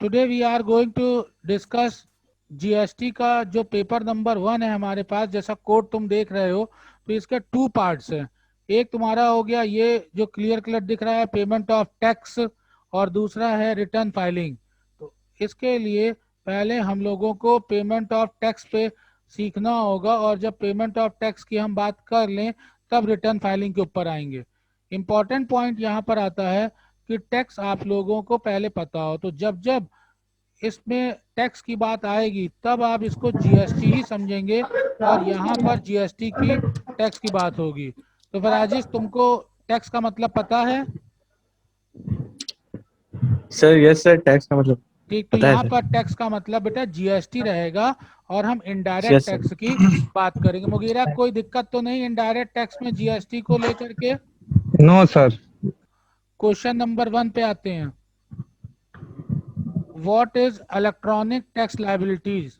Today we are going to discuss GST का जो paper number 1 है हमारे पास, जैसा कोड तुम देख रहे हो, तो इसके 2 पार्ट्स हैं। एक तुम्हारा हो गया ये जो क्लियर कलर दिख रहा है, पेमेंट ऑफ टैक्स, और दूसरा है रिटर्न फाइलिंग। तो इसके लिए पहले हम लोगों को पेमेंट ऑफ टैक्स पे सीखना होगा, और जब पेमेंट ऑफ टैक्स की हम बात कर लें तब रिटर्न फाइलिंग के ऊपर आएंगे। इम्पॉर्टेंट पॉइंट यहाँ पर आता है कि टैक्स आप लोगों को पहले पता हो, तो जब जब इसमें टैक्स की बात आएगी तब आप इसको जीएसटी ही समझेंगे, और यहाँ पर जीएसटी की टैक्स की बात होगी। तो फिर राजेश, तुमको टैक्स का मतलब पता है? सर यस सर, टैक्स का मतलब ठीक, तो पता है यहाँ सर। पर टैक्स का मतलब बेटा जीएसटी रहेगा, और हम इनडायरेक्ट यस टैक्स सर। की बात करेंगे। मुगीरा, कोई दिक्कत तो नहीं इनडायरेक्ट टैक्स में जीएसटी को लेकर के? No sir. क्वेश्चन नंबर 1 पे आते हैं। What is electronic tax liabilities?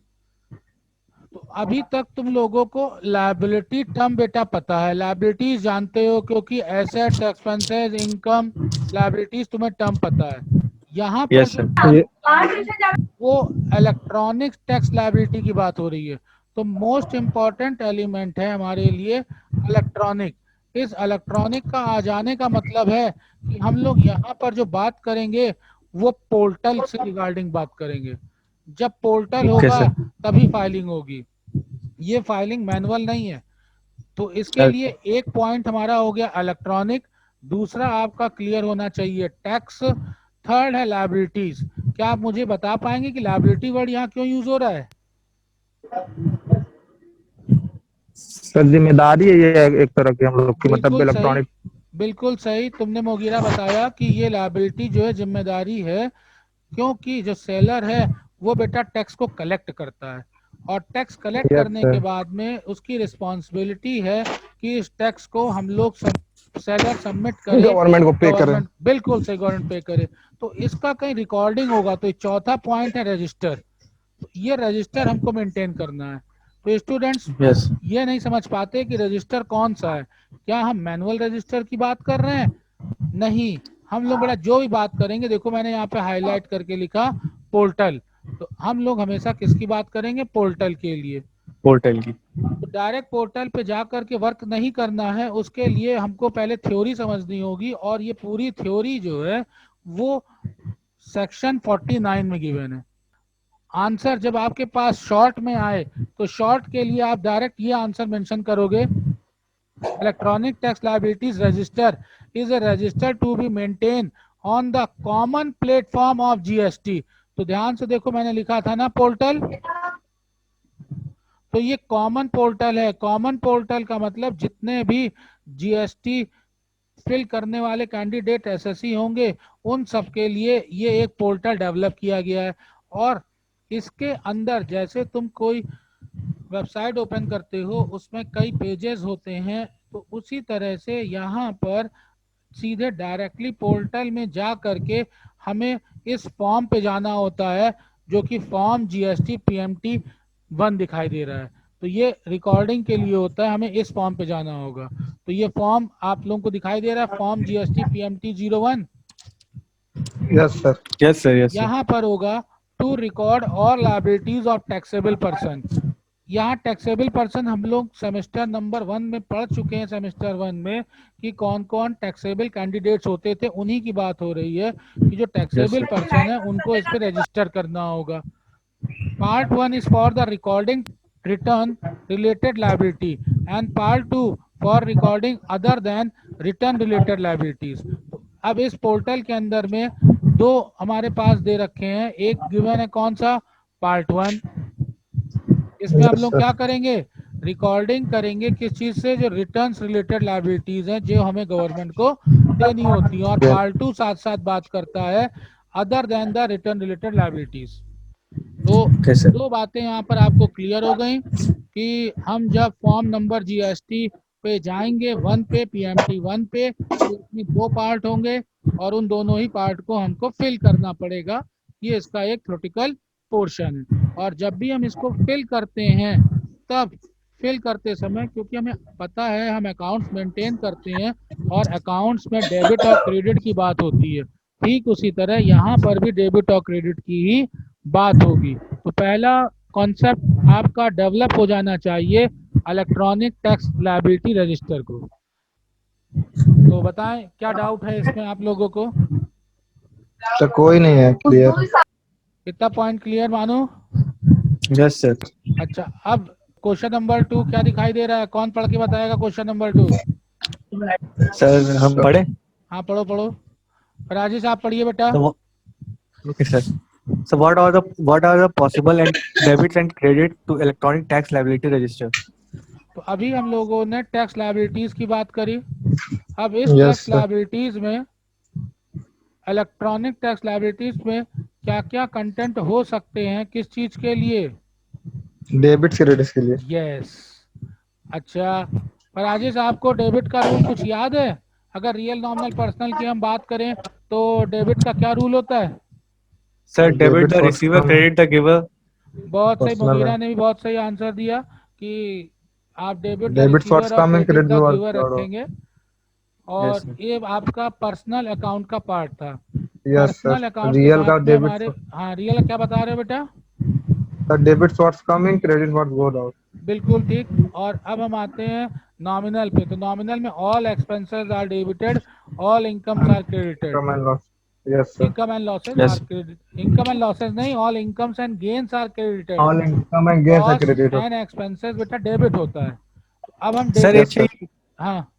तो अभी तक तुम लोगों को लायबिलिटी टर्म बेटा पता है, लायबिलिटीज जानते हो, क्योंकि एसेट्स, एक्सपेंसेस, इनकम, लायबिलिटीज तुम्हें टर्म पता है। यहाँ पर यस जो सर। टर्म होता है वो इलेक्ट्रॉनिक टैक्स लायबिलिटी की बात हो रही है। तो मोस्ट इंपॉर्टेंट एलिमेंट है हमारे लिए इलेक्ट्रॉनिक। इस इलेक्ट्रॉनिक का आ जाने का मतलब है कि हम लोग यहाँ पर जो बात करेंगे वो पोर्टल से रिगार्डिंग बात करेंगे। जब पोर्टल ओके होगा सर। तभी फाइलिंग होगी, ये फाइलिंग मैनुअल नहीं है। तो इसके लिए एक पॉइंट हमारा हो गया इलेक्ट्रॉनिक, दूसरा आपका क्लियर होना चाहिए टैक्स, थर्ड है लायबिलिटीज। क्या आप मुझे बता पाएंगे कि लायबिलिटी वर्ड यहाँ क्यों यूज हो रहा है? सर जिम्मेदारी है ये एक तरह की हम लोग की, मतलब बिल्कुल सही, इलेक्ट्रॉनिक। बिल्कुल सही तुमने मोगीरा बताया कि ये लायबिलिटी जो है जिम्मेदारी है, क्योंकि जो सेलर है वो बेटा टैक्स को कलेक्ट करता है, और टैक्स कलेक्ट यस करने के सर। बाद में उसकी रिस्पॉन्सिबिलिटी है कि इस टैक्स को हम लोग सब सेलर सबमिट करे, गवर्नमेंट को पे करें। गवर्नमेंट, बिल्कुल सही, गवर्नमेंट पे करे। तो इसका कहीं रिकॉर्डिंग होगा, तो चौथा पॉइंट है रजिस्टर। तो ये रजिस्टर हमको मेंटेन करना है। तो स्टूडेंट्स यस। ये नहीं समझ पाते कि रजिस्टर कौन सा है। क्या हम मैनुअल रजिस्टर की बात कर रहे हैं? नहीं, हम लोग बेटा जो भी बात करेंगे, देखो मैंने यहाँ पे हाईलाइट करके लिखा पोर्टल, तो हम लोग हमेशा किसकी बात करेंगे? पोर्टल के लिए। पोर्टल की। तो डायरेक्ट पोर्टल पे जा करके वर्क नहीं करना है, उसके लिए हमको पहले थ्योरी समझनी होगी, और ये पूरी थ्योरी जो है वो सेक्शन 49 में गिवन है। आंसर जब आपके पास शॉर्ट में आए तो शॉर्ट के लिए आप डायरेक्ट ये आंसर मेंशन करोगे, electronic tax liabilities register is a register to be maintain on the common platform of GST. तो ध्यान से देखो, मैंने लिखा था ना पोर्टल, तो ये कॉमन पोर्टल है। कॉमन पोर्टल का मतलब जितने भी जीएसटी फिल करने वाले कैंडिडेट एसएससी होंगे उन सब के लिए ये एक पोर्टल डेवलप किया गया है। और इसके अंदर जैसे तुम कोई वेबसाइट ओपन करते हो उसमें कई पेजेस होते हैं, तो उसी तरह से यहाँ पर सीधे डायरेक्टली पोर्टल में जा करके हमें इस फॉर्म पे जाना होता है, जो कि फॉर्म जीएसटी पीएमटी 1 दिखाई दे रहा है। तो ये रिकॉर्डिंग के लिए होता है, हमें इस फॉर्म पे जाना होगा। तो ये फॉर्म आप लोगों को दिखाई दे रहा है, form GST PMT 01। Yes sir. Yes sir. Yes sir. यहाँ पर होगा टू रिकॉर्ड और लायबिलिटीज ऑफ टैक्सेबल पर्सन। यहाँ टैक्सेबल पर्सन हम लोग सेमेस्टर नंबर 1 में पढ़ चुके हैं, सेमेस्टर 1 में, कि कौन कौन टैक्सेबल कैंडिडेट्स होते थे, उन्हीं की बात हो रही है कि जो यस टैक्सेबल सर। पर्सन है उनको इस पे रजिस्टर करना होगा। Part 1 is for the recording return related liability and part 2 for recording other than return related liabilities। तो अब इस पोर्टल के अंदर में दो हमारे पास दे रखे हैं, एक गिवन है कौन सा? पार्ट 1। इसमें हम यस लोग सर। क्या करेंगे? रिकॉर्डिंग करेंगे किस चीज से? जो रिटर्न रिलेटेड लायबिलिटीज हैं जो हमें गवर्नमेंट को देनी होती हैं। और पार्ट 2 साथ साथ बात करता है other than the return related liabilities. तो ओके सर। दो बातें यहाँ पर आपको क्लियर हो गई कि हम जब फॉर्म नंबर जीएसटी पे जाएंगे 1 पे, पीएमटी 1 पे, तो इसमें 2 पार्ट होंगे, और उन दोनों ही पार्ट को हमको फिल करना पड़ेगा। ये इसका एक थ्योरेटिकल पोर्शन है। और जब भी हम इसको फिल करते हैं तब फिल करते समय, क्योंकि हमें पता है हम अकाउंट्स मेंटेन करते हैं और अकाउंट्स में डेबिट और क्रेडिट की बात होती है, ठीक उसी तरह यहाँ पर भी डेबिट और क्रेडिट की ही बात होगी। तो पहला कॉन्सेप्ट आपका डेवलप हो जाना चाहिए इलेक्ट्रॉनिक टैक्स लायबिलिटी रजिस्टर को। तो बताएं क्या डाउट है इसमें आप लोगों को? तो कोई नहीं है क्लियर। कितना पॉइंट क्लियर मानो? Yes sir. अच्छा, अब क्वेश्चन नंबर 2 क्या दिखाई दे रहा है? कौन पढ़ के बताएगा क्वेश्चन नंबर 2? सर हम पढ़े? हाँ पढ़ो पढ़ो। राजेश आप पढ़िए बेटा। Okay sir. So what are the possible and debits and credit to electronic tax liability register? तो अभी हम लोगों ने टैक्स लायबिलिटीज की बात करी। अब इस यस टैक्स सर। लायबिलिटीज में, इलेक्ट्रॉनिक टैक्स लायबिलिटीज में क्या क्या कंटेंट हो सकते हैं, किस चीज के लिए? डेबिट क्रेडिट के लिए। यस। अच्छा, पर राजेश आपको डेबिट का रूल कुछ याद है? अगर रियल नॉमिनल पर्सनल की हम बात करें तो डेबिट का क्या रूल होता है? Sir, debit debit the first receiver, come credit the giver. बहुत सही, पर्सनल है। मुगीरा ने भी बहुत सही आंसर दिया कि आप debit the debit receiver first और come and credit credit the was giver forward. रखेंगे। Yes और sir. ये आपका पर्सनल अकाउंट का पार्ट था। Yes personal sir. अकाउंट के रियल साथ का में डेबिट हमारे, हाँ रियल क्या बता रहे हो बेटा? Debit first come and credit was गोड आउट। बिल्कुल ठीक। और अब हम आते हैं नॉमिनल पे। तो नॉमिनल में all expenses are debited, all incomes are credited. Come and loss. Yes sir. Income and losses are Yes. Credit, income and losses नहीं, all incomes and gains are credited. All income and gains are cost credited. And expenses बेटा debit होता है। अब हम sir yes debit, sir. हाँ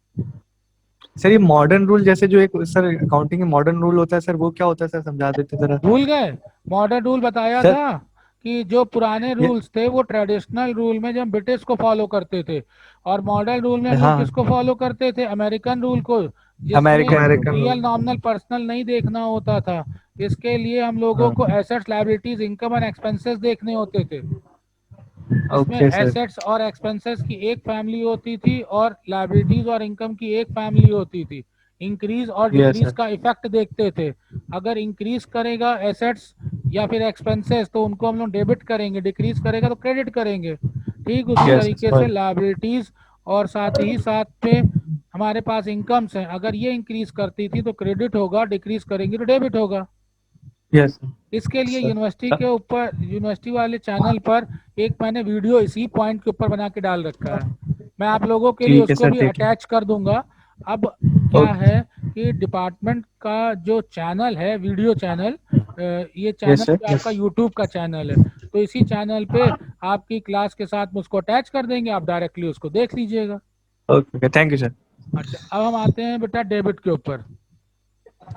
sir ये modern rule जैसे जो एक सर अकाउंटिंग में मॉडर्न रूल होता है सर, वो क्या होता है सर, समझा देते जरा। भूल गए? मॉडर्न रूल बताया सर था कि जो पुराने ये रूल्स थे वो ट्रेडिशनल रूल में जब ब्रिटिश को फॉलो करते थे, और मॉडर्न रूल में हम लोग हाँ किसको फॉलो करते थे? अमेरिकन रूल को, जिसमें American rule. American real rule. Nominal personal नहीं देखना होता था। इसके लिए हम लोगों हाँ को assets liabilities income and expenses देखने होते थे। इसमें ओके सर। एसेट्स और एक्सपेंसेस की एक फैमिली होती थी और लायबिलिटीज और इनकम की एक फैमिली होती थी। इंक्रीज और यस डिक्रीज सर। का इफेक्ट देखते थे। अगर इंक्रीज करेगा एसेट्स या फिर एक्सपेंसेस तो उनको हम लोग डेबिट करेंगे, डिक्रीज करेगा तो क्रेडिट करेंगे। ठीक उसी यस तरीके से सर। लायबिलिटीज और साथ ही साथ में हमारे पास इनकम्स हैं, अगर ये इंक्रीज करती थी तो क्रेडिट होगा, डिक्रीज करेंगे तो डेबिट होगा। यस इसके लिए सर। यूनिवर्सिटी के ऊपर, यूनिवर्सिटी वाले चैनल पर एक मैंने वीडियो इसी पॉइंट के ऊपर बना के डाल रखा है, मैं आप लोगों के लिए ठीक है उसको सर, भी ठीक है। अटैच कर दूंगा। अब क्या ओके। है कि डिपार्टमेंट का जो चैनल है, वीडियो चैनल, ये चैनल यस सर। भी आपका यूट्यूब का चैनल है, तो इसी चैनल पे आपकी क्लास के साथ में उसको अटैच कर देंगे, आप डायरेक्टली उसको देख लीजिएगा। Okay, thank you sir. अच्छा, अब हम आते हैं बेटा डेबिट के ऊपर।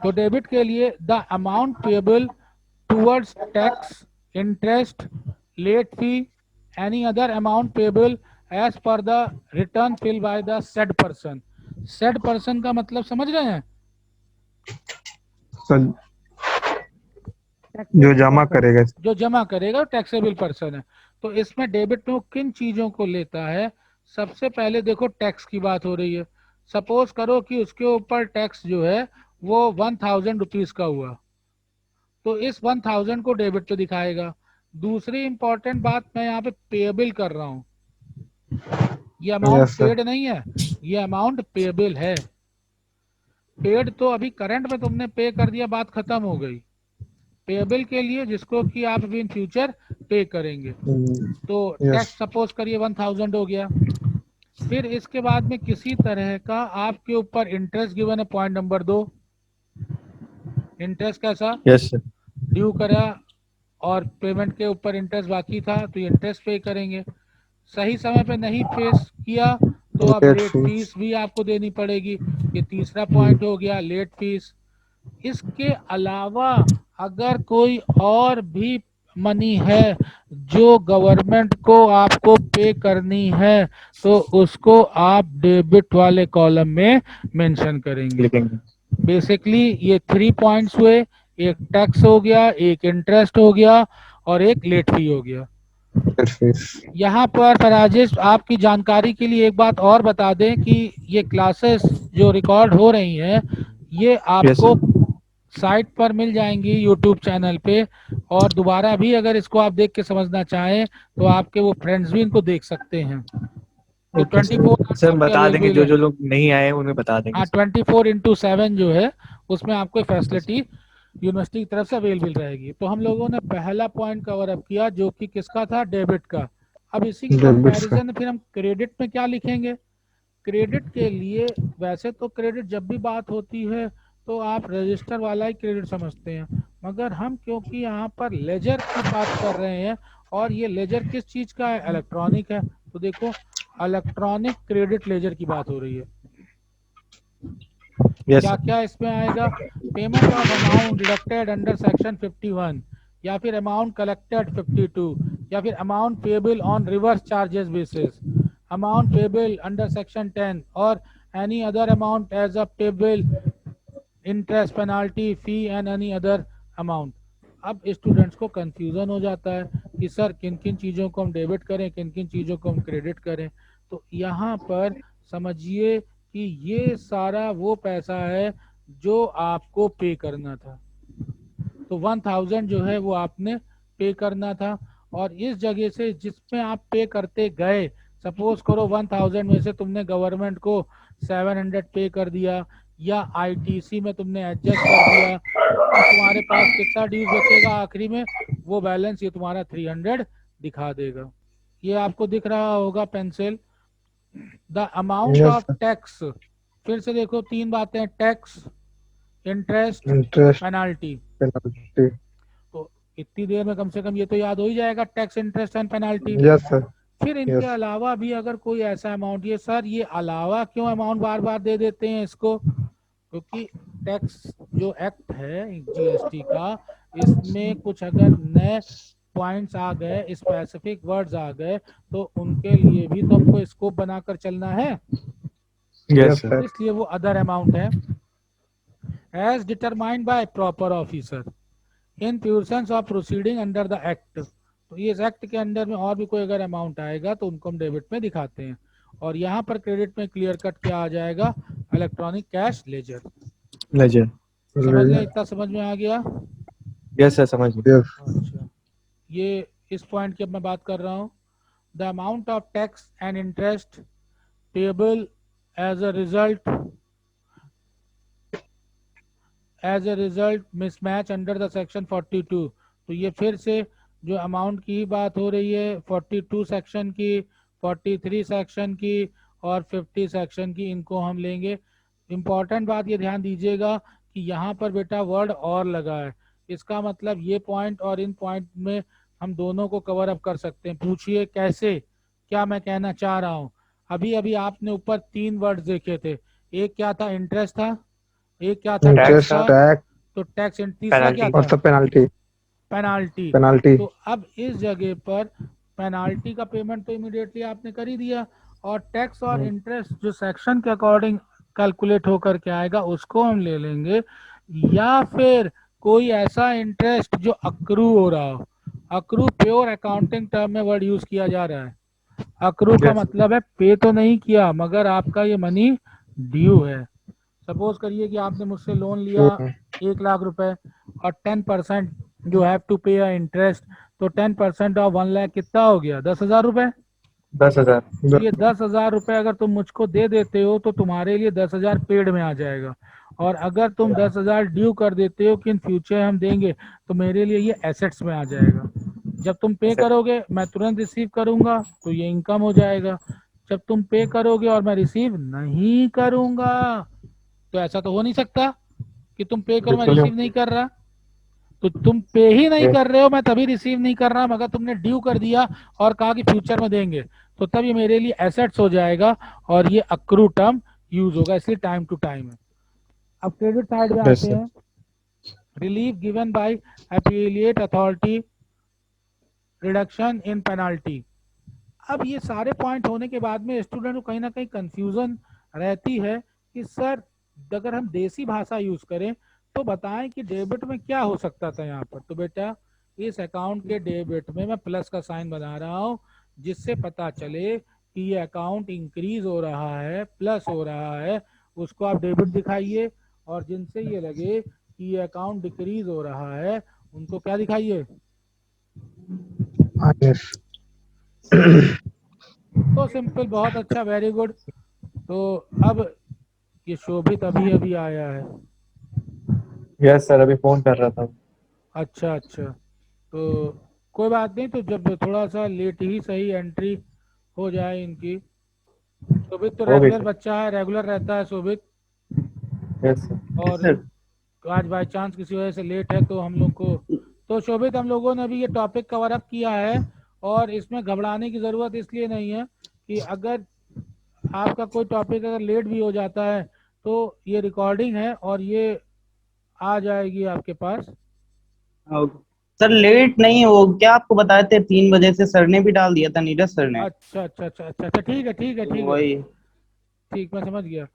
तो डेबिट के लिए the amount payable towards tax, interest, late fee, any other amount payable as per the return filled by the said person. said person का मतलब समझ रहे हैं? सर जो Taxable जमा person, करेगा। जो जमा करेगा टैक्सेबल पर्सन है। तो इसमें डेबिट में वो किन चीजों को लेता है? सबसे पहले देखो टैक्स की बात हो रही है। सपोज करो कि उसके ऊपर टैक्स जो है वो 1000 रुपीज का हुआ, तो इस 1000 को डेबिट पे दिखाएगा। दूसरी इंपॉर्टेंट बात मैं यहाँ पे पेएबल कर रहा हूँ, ये अमाउंट यस सर। पेड नहीं है, ये अमाउंट पेएबल है। पेड तो अभी करंट में तुमने पे कर दिया, बात खत्म हो गई। पेएबल के लिए जिसको कि आप अभी इन फ्यूचर पे करेंगे। तो यस। टैक्स सपोज करिए 1000 हो गया। फिर इसके बाद में किसी तरह का आपके ऊपर इंटरेस्ट गिवन है, पॉइंट नंबर 2। इंटरेस्ट कैसा? Yes sir. ड्यू करा और पेमेंट के ऊपर इंटरेस्ट बाकी था तो इंटरेस्ट पे करेंगे। सही समय पे नहीं फेस किया तो अब लेट लेट फीस। फीस भी आपको देनी पड़ेगी। ये तीसरा पॉइंट हो गया, लेट फीस। इसके अलावा अगर कोई और भी मनी है जो गवर्नमेंट को आपको पे करनी है तो उसको आप डेबिट वाले कॉलम में मेंशन करेंगे। लिखेंगे। बेसिकली ये 3 पॉइंट्स हुए, एक टैक्स हो गया, एक इंटरेस्ट हो गया और एक लेट फी हो गया। Late fees. यहाँ पर राजेश आपकी जानकारी के लिए एक बात और बता दें कि ये क्लासेस जो रिकॉर्ड हो रही हैं ये यस आपको सर। साइट पर मिल जाएंगी यूट्यूब चैनल पे, और दोबारा भी अगर इसको आप देख के समझना चाहें तो आपके वो फ्रेंड्स भी इनको देख सकते हैं। ये ओके 24 सर। आवर्स सर आपके बता देंगे, अवेलेबल जो है। जो लोग नहीं आए उन्हें बता देंगे हाँ सर। 24x7 जो है उसमें आपको फैसिलिटी यूनिवर्सिटी की तरफ से अवेलेबल रहेगी। तो हम लोगों ने पहला पॉइंट कवर अप किया जो कि किसका था, डेबिट का। अब इसी के डेबिट्स का। कंपैरिजन में फिर हम क्रेडिट में क्या लिखेंगे। क्रेडिट के लिए वैसे तो क्रेडिट जब भी बात होती है तो आप रजिस्टर वाला ही क्रेडिट समझते हैं, मगर हम क्योंकि यहाँ पर लेजर की बात कर रहे हैं और ये लेजर किस चीज का है, इलेक्ट्रॉनिक है, तो देखो इलेक्ट्रॉनिक क्रेडिट लेजर की बात हो रही है। Yes, क्या sir. क्या इसमें आएगा, payment of amount deducted under section 51, या फिर अमाउंट कलेक्टेड 52, या फिर amount payable on reverse charges basis, amount payable under section 10 और any other amount as a payable interest penalty fee and any other amount. अब students को confusion हो जाता है कि सर किन किन चीज़ों को हम डेबिट करें, किन किन चीज़ों को हम क्रेडिट करें। तो यहाँ पर समझिए कि ये सारा वो पैसा है जो आपको पे करना था। तो 1000 जो है वो आपने पे करना था, और इस जगह से जिसमें आप पे करते गए, सपोज करो 1000 में से तुमने गवर्नमेंट को 700 पे कर दिया, या आईटीसी में तुमने एडजस्ट कर दिया, तो तुम्हारे पास कितना ड्यूज बचेगा आखिरी में, वो बैलेंस ये तुम्हारा 300 दिखा देगा। ये आपको दिख रहा होगा pencil. The amount yes of tax, फिर से देखो तीन बातें, tax, interest, interest penalty. Penalty. तो इतनी देर में कम से कम ये तो याद हो ही जाएगा, tax, interest and penalty. Yes sir. फिर इनके यस अलावा भी अगर कोई ऐसा अमाउंट, ये सर ये अलावा क्यों अमाउंट बार बार दे देते हैं इसको, क्योंकि टैक्स जो एक्ट है जीएसटी का, इसमें कुछ अगर नए पॉइंट्स आ गए, स्पेसिफिक वर्ड्स आ गए, तो उनके लिए भी तो हमको स्कोप बनाकर चलना है, Yes, यस sir. सर। इसलिए वो अदर अमाउंट है। As determined by proper officer in pursuance of proceeding under the act. तो ये इस एक्ट के अंडर में और भी कोई अगर अमाउंट आएगा तो उनको हम डेबिट में दिखाते हैं। और यहाँ पर क्रेडिट में क्लियर कट क्या आ जाएगा, इलेक्ट्रॉनिक कैश लेजर। Ledger. समझ लें, इतना समझ में आ गया। Yes, sir. समझ गए. यस अच्छा, ये इस पॉइंट की अब मैं बात कर रहा हूँ। The amount of tax and interest payable as a result mismatch under the section 42। तो ये फिर से जो अमाउंट की बात हो रही है 42 सेक्शन की, 43 सेक्शन की और 50 सेक्शन की, इनको हम लेंगे। इम्पॉर्टेंट बात ये ध्यान दीजिएगा कि यहाँ पर बेटा वर्ड और लगा है, इसका मतलब ये पॉइंट और इन पॉइंट में हम दोनों को कवर अप कर सकते हैं। पूछिए कैसे, क्या मैं कहना चाह रहा हूँ। अभी अभी आपने ऊपर तीन वर्ड्स देखे थे, एक क्या था, इंटरेस्ट था, एक क्या था, टैक्स इंटरेस्ट था, टैक्स तो टैक्स, तीसरा क्या Penalty. और था, सब पेनल्टी पेनाल्टी। पेनल्टी। तो अब इस जगह पर पेनाल्टी का पेमेंट तो इमीडिएटली आपने कर ही दिया, और टैक्स और इंटरेस्ट जो सेक्शन के अकॉर्डिंग कैलकुलेट होकर के आएगा उसको हम ले लेंगे, या फिर कोई ऐसा इंटरेस्ट जो अक्रू हो रहा हो। अक्रू प्योर अकाउंटिंग टर्म में वर्ड यूज किया जा रहा है। अक्रू का Yes. मतलब है पे तो नहीं किया मगर आपका ये मनी ड्यू है। सपोज करिए कि आपने मुझसे लोन लिया 1 लाख रुपए, और 10% यू हैव टू पे इंटरेस्ट, तो 10% ऑफ 1 लाख कितना हो गया, 10,000 रुपए। 10,000. तो ये 10,000 रुपए अगर तुम मुझको दे देते हो तो तुम्हारे लिए 10,000 पेड में आ जाएगा, और अगर तुम 10,000 ड्यू कर देते हो कि इन फ्यूचर हम देंगे, तो मेरे लिए ये एसेट्स में आ जाएगा। जब तुम पे करोगे मैं तुरंत रिसीव करूंगा तो ये इनकम हो जाएगा। जब तुम पे करोगे और मैं रिसीव नहीं करूंगा, तो ऐसा तो हो नहीं सकता कि तुम पे करो मैं बिल्कुल रिसीव नहीं. नहीं कर रहा। तो तुम पे ही नहीं Yes. कर रहे हो, मैं तभी रिसीव नहीं कर रहा, मगर तुमने ड्यू कर दिया और कहा कि फ्यूचर में देंगे, तो तब ये मेरे लिए एसेट्स हो जाएगा और ये अक्रू टर्म यूज होगा, इसलिए टाइम टू टाइम है। अब क्रेडिट साइड में Yes, आते sir. हैं। Relief given by appellate authority, reduction in penalty. अब ये सारे पॉइंट होने के बाद में स्टूडेंट को कहीं ना कहीं कंफ्यूजन रहती है कि सर अगर हम देसी भाषा यूज करें तो बताएं कि डेबिट में क्या हो सकता था यहाँ पर। तो बेटा इस अकाउंट के डेबिट में मैं प्लस का साइन बना रहा हूँ, जिससे पता चले कि ये अकाउंट इंक्रीज हो रहा है, प्लस हो रहा है, उसको आप डेबिट दिखाइए। और जिनसे ये लगे कि ये अकाउंट डिक्रीज हो रहा है उनको क्या दिखाइए, यस तो सिंपल, बहुत अच्छा, वेरी गुड। तो अब ये शोभित अभी अभी आया है, यस सर, अभी फोन कर रहा था। अच्छा अच्छा, तो कोई बात नहीं, तो जब थोड़ा सा लेट ही सही एंट्री हो जाए इनकी। शोभित तो हो गई रेगुलर सर। बच्चा है, रेगुलर रहता है शोभित। Yes sir. यस और सर। आज बाय चांस किसी वजह से लेट है तो हम लोग को, तो शोभित हम लोगों ने अभी ये टॉपिक कवर अप किया है। और इसमें घबराने की ज़रूरत इसलिए नहीं है कि अगर आपका कोई टॉपिक अगर लेट भी हो जाता है तो ये रिकॉर्डिंग है और ये आ जाएगी आपके पास। सर लेट नहीं हो, क्या आपको बताए थे 3 बजे से सर ने भी डाल दिया था, नीरज सर ने। अच्छा अच्छा अच्छा अच्छा अच्छा, ठीक है ठीक है तो ठीक है, वही। ठीक, मैं समझ गया।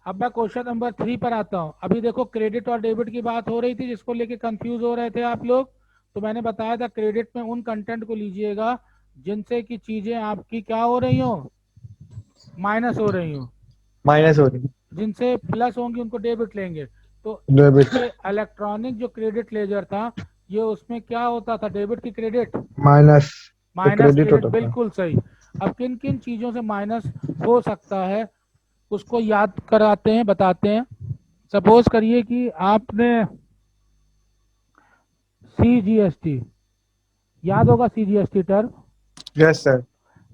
अब मैं क्वेश्चन नंबर 3 पर आता हूँ। अभी देखो क्रेडिट और डेबिट की बात हो रही थी जिसको लेके कंफ्यूज हो रहे थे आप लोग। तो मैंने बताया था क्रेडिट में उन कंटेंट को लीजिएगा जिनसे कि चीजें आपकी क्या हो रही हो, माइनस हो रही हो। माइनस हो रही है। जिनसे प्लस होंगी उनको डेबिट लेंगे। तो डेबिट ये इलेक्ट्रॉनिक जो क्रेडिट लेजर था, ये उसमें क्या होता था, डेबिट की क्रेडिट, माइनस तो माइनस क्रेडिट क्रेडिट, होता था। बिल्कुल सही। अब किन किन चीजों से माइनस हो सकता है उसको याद कराते हैं, बताते हैं। सपोज करिए कि आपने CGST, याद होगा CGST term. Yes sir.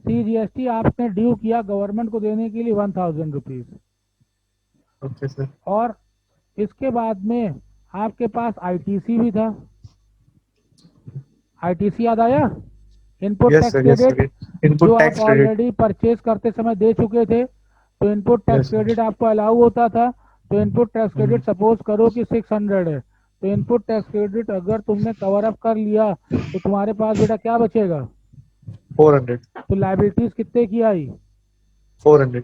CGST आपने ड्यू किया गवर्नमेंट को देने के लिए 1000 रुपीज। Okay sir. और इसके बाद में आपके पास ITC भी था। ITC याद आया, input yes tax sir. Yes credit, sir. जो इनपुट आप टैक्स क्रेडिट। ऑलरेडी परचेज करते समय दे चुके थे। तो input tax yes sir. Credit आपको अलाउ होता था। तो इनपुट टैक्स क्रेडिट सपोज करो कि 600 है, तो इनपुट टैक्स क्रेडिट अगर तुमने कवर अप कर लिया तो तुम्हारे पास बेटा क्या बचेगा। 400। तो लाइबिलिटीज कितने की आई, 400।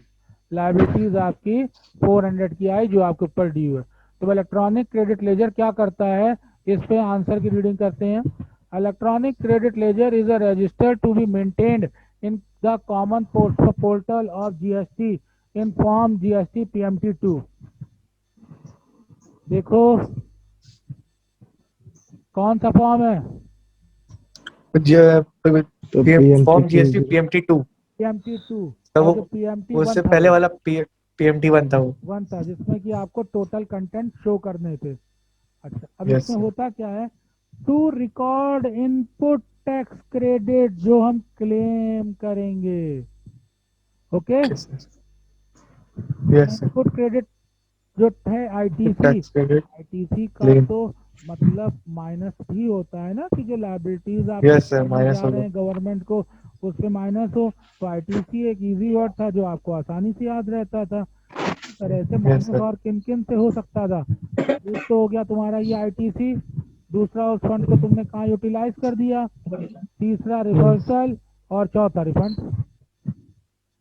लाइबिलिटीज आपकी 400 की आई जो आपके ऊपर ड्यू है। तो इलेक्ट्रॉनिक क्रेडिट लेजर क्या करता है, इस पे आंसर की रीडिंग करते हैं। Electronic credit ledger is a register to be maintained in the common portal of GST in form GST PMT2। देखो कौन सा फॉर्म है, तो form PMT2 GST PMT2। PMT2। तो और वो जो PMT1 उससे था पहले वाला PMT1 था वो। वन था जिसमें कि आपको टोटल कंटेंट शो करने थे। अच्छा, अब यस इसमें सर। होता क्या है, to record input tax credit जो हम क्लेम करेंगे। Okay, yes sir. Input credit जो है ITC, टैक्स क्रेडिट ITC का क्लेम। तो मतलब माइनस भी होता है ना, कि जो लाइबिलिटीज आप यस सर, देने माइनस जा रहे होगा। हैं गवर्नमेंट को उस पे माइनस हो। तो ITC एक इजी वर्ड था जो आपको आसानी से याद रहता था। इसी तरह से यस माइनस सर। और किन किन से हो सकता था। एक तो हो गया तुम्हारा ये ITC, दूसरा उस फंड को तुमने कहाँ यूटिलाइज कर दिया, तीसरा रिवर्सल, और चौथा रिफंड।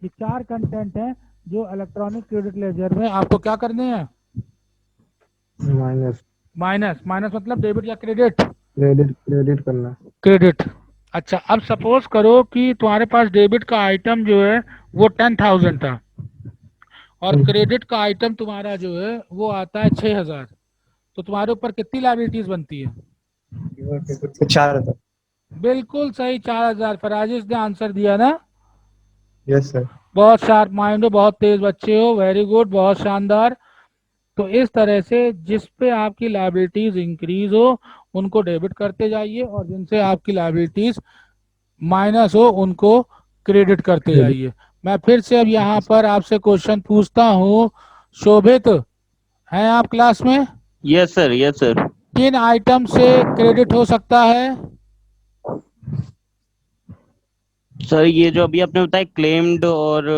ये 4 कंटेंट हैं जो इलेक्ट्रॉनिक क्रेडिट लेजर में आपको क्या करने हैं, माइनस माइनस। माइनस मतलब डेबिट या क्रेडिट, क्रेडिट करना। क्रेडिट। अच्छा, अब सपोज करो कि तुम्हारे पास डेबिट का आइटम जो है वो 10,000 था और क्रेडिट का आइटम तुम्हारा जो है वो आता है 6,000। तो तुम्हारे ऊपर कितनी लाइबिलिटीज बनती है। 4,000। बिल्कुल सही, 4,000। फराजिश ने आंसर दिया ना, यस सर। बहुत शार्प माइंड हो, बहुत तेज बच्चे हो, वेरी गुड, बहुत शानदार। तो इस तरह से जिस पे आपकी लाइबिलिटीज इंक्रीज हो उनको डेबिट करते जाइए और जिनसे आपकी लाइबिलिटीज माइनस हो उनको क्रेडिट करते क्रेडिट। जाइए। मैं फिर से अब यहाँ पर आपसे क्वेश्चन पूछता हूँ, शोभित हैं आप क्लास में, यस सर। Yes sir. किन आइटम से क्रेडिट हो सकता है। सर ये जो अभी आपने बताया क्लेम्ड और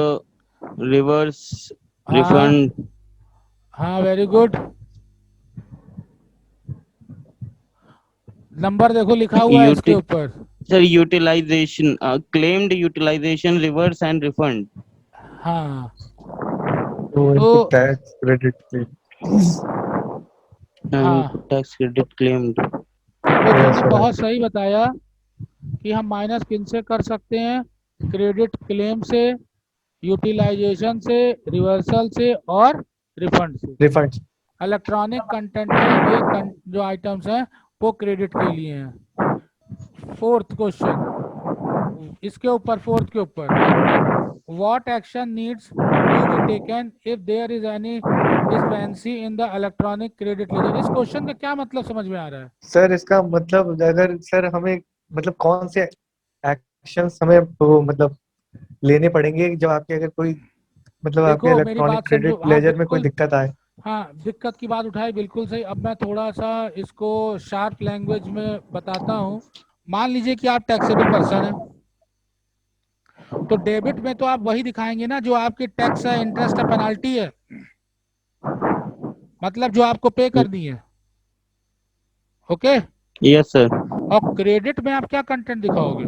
रिवर्स हाँ रिफंड। हाँ, वेरी गुड। नंबर देखो लिखा हुआ है इसके यूटि ऊपर। Sir utilisation, claimed utilisation reverse and refund. हाँ, तो तो इनपुट टैक्स क्रेडिट क्लेम। हाँ, इनपुट टैक्स क्रेडिट क्लेम्ड। तो यस तुमने सर। बहुत सही बताया कि हम माइनस किन से कर सकते हैं, क्रेडिट क्लेम से, यूटिलाइजेशन से, रिवर्सल से और रिफंड से। रिफंड। इलेक्ट्रॉनिक कंटेंट में ये जो आइटम्स हैं वो क्रेडिट के लिए हैं। फोर्थ क्वेश्चन इसके ऊपर, फोर्थ के ऊपर, what action needs to be taken if there is any discrepancy in the electronic credit ledger? इस क्वेश्चन का क्या मतलब समझ में आ रहा है? सर इसका मतलब अगर सर हमें मतलब कौन से एक्शंस हमें वो मतलब लेने पड़ेंगे जब आपके अगर कोई मतलब आपके देखो मेरी इलेक्ट्रॉनिक बात समझो, क्रेडिट हाँ लेजर में कोई बिल्कुल, दिक्कत आए। हाँ दिक्कत की बात उठाई, बिल्कुल सही। अब मैं थोड़ा सा इसको शार्प लैंग्वेज में बताता हूँ। मान लीजिए कि आप टैक्सेबल पर्सन है, तो डेबिट में तो आप वही दिखाएंगे ना जो आपकी टैक्स है, इंटरेस्ट है, पेनाल्टी है, मतलब जो आपको पे करनी है। ओके। Yes sir. और क्रेडिट में आप क्या कंटेंट दिखाओगे?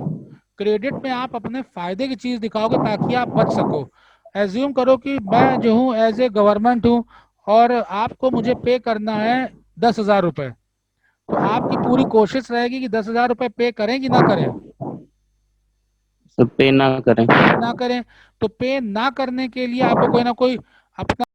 क्रेडिट में आप अपने फायदे की चीज दिखाओगे ताकि आप बच सको। एज्यूम करो कि मैं जो हूँ एज ए गवर्नमेंट हूँ और आपको मुझे पे करना है 10,000 रुपए, तो आपकी पूरी कोशिश रहेगी कि 10,000 रुपए पे करें कि ना करें? सर पे ना करें। ना करें। तो पे ना करने के लिए आपको कोई ना कोई अपना